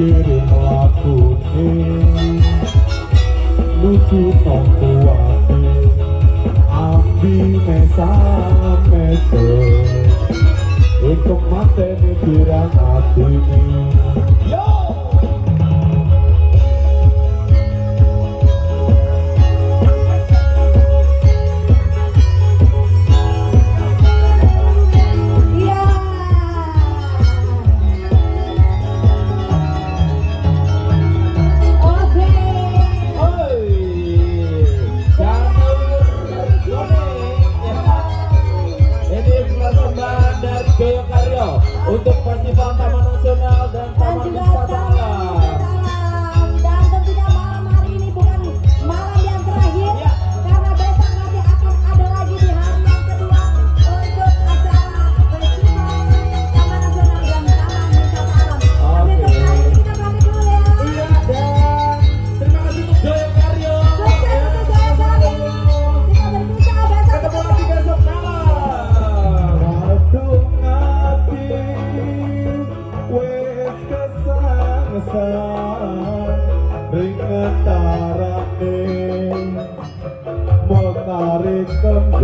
mikir lakune lucu tong kuwate ambi mesa untuk mateni pirang atine yo. Untuk Festival Taman Nasional dan Taman Wisata Alam. Dan tentunya malam hari ini bukan malam yang terakhir ya. Karena besok nanti akan ada lagi di hari yang kedua untuk acara Festival Taman Nasional dan Taman Wisata Alam. Tapi untuk hari ini kita pamit dulu ya. Iya, dan terima kasih untuk Joyo Karyo. Sukses untuk Joyo Karyo. Kita berpisah besok. Ketemu lagi besok malam. Aduh ngati wes kesangsan ring antarane mau tarik